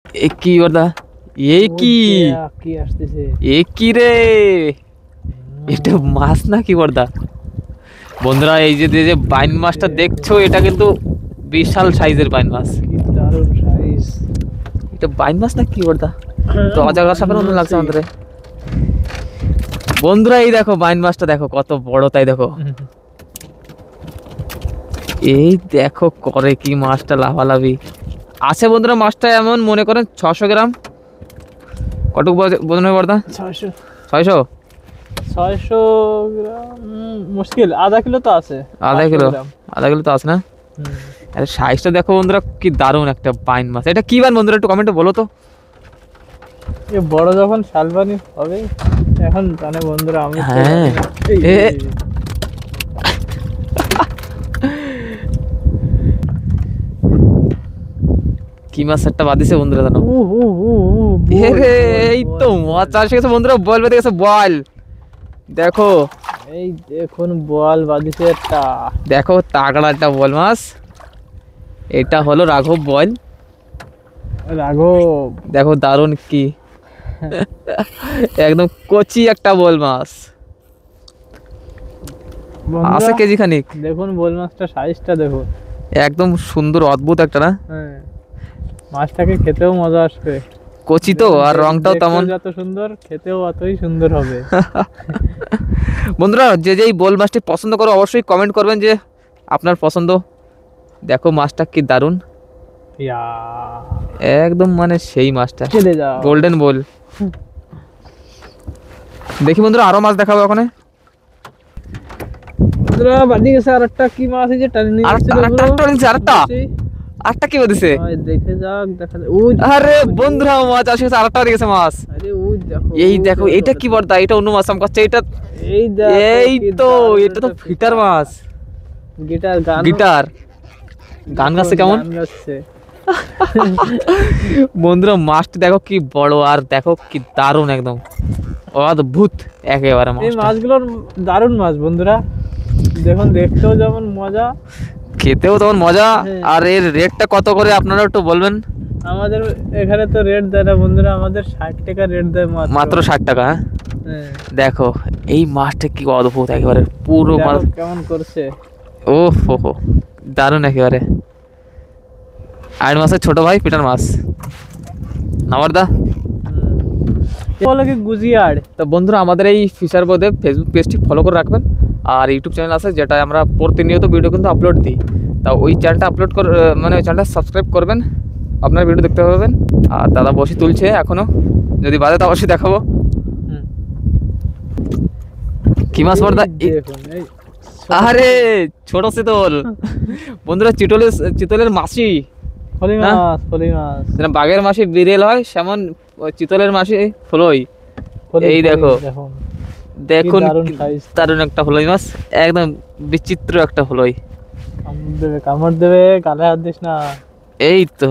এ কি বর্দা, এ কি কি আসতেছে, এ কি রে, এটা মাছ না কি বর্দা? বন্ধুরা এই যে যে বাইন মাছটা দেখছো, এটা কিন্তু বিশাল সাইজের বাইন মাছ। কি দারুণ সাইজ। এটা বাইন মাছ না কি বর্দা? তো অজাগা সাপের মতো লাগছে আমাদের। বন্ধুরা এই দেখো বাইন মাছটা দেখো কত বড়, তাই দেখো। এই দেখো করে কি মাছটা লাফালাফি আছে বন্ধুরা। মাছটা এমন মনে করেন 600 গ্রাম। কটুক বোঝানো হয় বর্দা? 600 600 600 গ্রাম মুশকিল, আধা কিলো তো আছে। আধা কিলো, 500 গ্রাম। আধা কিলো তো আছে না? আরে সাইজটা দেখো বন্ধুরা, কি দারুণ একটা বাইন মাছ। এটা কি বাইন বন্ধুরা, একটু কমেন্টে বলো তো। এ বড় যখন শালবানি হবে এখন জানে বন্ধুরা। আমি তো হ্যাঁ। জানি না। এ কি মাছ একটা বাদিছে বন্ধুরা জানো? এই তো মাছ চাষ গেছে বন্ধুরা, বল বেঁধে গেছে বল। দেখো এই দেখুন বল বাদিছে একটা। দেখো তাগড়া একটা বল মাছ। এটা হলো রাঘব বল। রাঘব দেখো দারুণ কি একদম কচি একটা বল মাছ, আছে কেজি খানিক। দেখুন বল মাছটা সাইজটা দেখুন, একদম সুন্দর অদ্ভুত একটা না? হ্যাঁ মাছটাকে খেতেও মজা আসবে। কচি তো, আর রংটাও তেমন। যত সুন্দর খেতেও অতই সুন্দর হবে। বন্ধুরা যে যেই বল মাছটি পছন্দ করো অবশ্যই কমেন্ট করবেন যে আপনার পছন্দ। দেখো মাছটা কি দারুণ, ইয়া একদম মানে সেই মাছটা চলে যাও গোল্ডেন বল। দেখি বন্ধুরা আরো মাছ দেখাবো ওখানে। বন্ধুরা বাদি গেছে আরেকটা কি মাছ, এই যে টানি নিয়ে আসছে আরেকটা কি বলছে? দেখে যাক, দেখা যাক। ওই আরে বন্ধুরা মাছ আসে, আরেকটা গেছে মাছ। আরে ওই দেখো, এই দেখো এটা কি বর্দা, এটা অন্য মাছ আমি করছে এটা। এই দেখো, এই তো এটা তো ফিটার মাছ। গিটার গান, গিটার গান গাচ্ছে কেমন গান গাচ্ছে। বন্ধুরা মাছটা দেখো কি বড়, আর দেখো কি দারুণ, একদম অদ্ভুত একেবারে এই মাছ। মাছগুলোর দারুণ মাছ বন্ধুরা, দেখুন দেখতেও যেমন মজা, খেতেও তেমন মজা। হ্যাঁ। আর এর রেটটা কত করে আপনারা একটু বলবেন? আমাদের এখানে তো রেট দেয় না বন্ধুরা, আমাদের 60 টাকা রেট দেয় মাত্র 60 টাকা। হ্যাঁ। দেখো এই মাছটা কি অদ্ভুত একেবারে, পুরো দেখো মাছ। কেমন করছে। ও হো দারুণ একেবারে। আইন মাছের ছোট ভাই পিটার মাছ নামার দা বলে কি গুজিয়ার। তো বন্ধুরা আমাদের এই ফিশার বোধে ফেসবুক পেজটি ফলো করে রাখবেন। আর ইউটিউব চ্যানেল আছে যেটা আমরা প্রতিনিয়ত ভিডিও কিন্তু আপলোড দিই। তা ওই চ্যানেলটা আপলোড করে মানে ওই চ্যানেলটা সাবস্ক্রাইব করবেন, আপনার ভিডিও দেখতে পাবেন। আর দাদা বসে তুলছে এখনো, যদি বাজে তো অবশ্যই দেখাবো। কি মাছ বর্দা? আরে ছোট চিতল বন্ধুরা, চিতলের মাসি ফলি মাছ, ফলি মাছ। যেন বাঘের মাসি বিড়েল হয় সেমন চিতলের মাসি ফলই। এই দেখো দেখুন দারুণ একটা ফলই মাছ, একদম বিচিত্র একটা ফলই। কামড় দেবে, গালে হাত দিস না। এই তো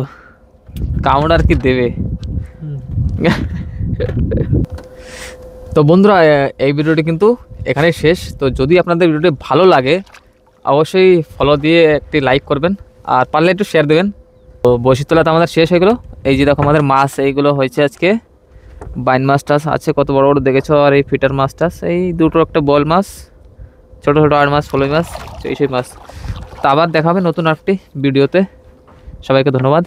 কামড় আর কি দেবে। তো বন্ধুরা এই ভিডিওটি কিন্তু এখানেই শেষ। তো যদি আপনাদের ভিডিওটি ভালো লাগে অবশ্যই ফলো দিয়ে একটি লাইক করবেন, আর পারলে একটু শেয়ার দেবেন। তো বসি তোলা তো আমাদের শেষ হয়ে গেলো। এই যে দেখো আমাদের মাছ এইগুলো হয়েছে আজকে। বাইন মাছ টাছ আছে কত বড় বড় দেখেছো, আর এই ফিটার মাছ টাছ, এই দুটো একটা বল মাছ, ছোটো ছোটো আর মাছ, ফলই মাছ, এই সেই মাছ। তো আবার দেখাবে নতুন একটি ভিডিওতে। সবাইকে ধন্যবাদ।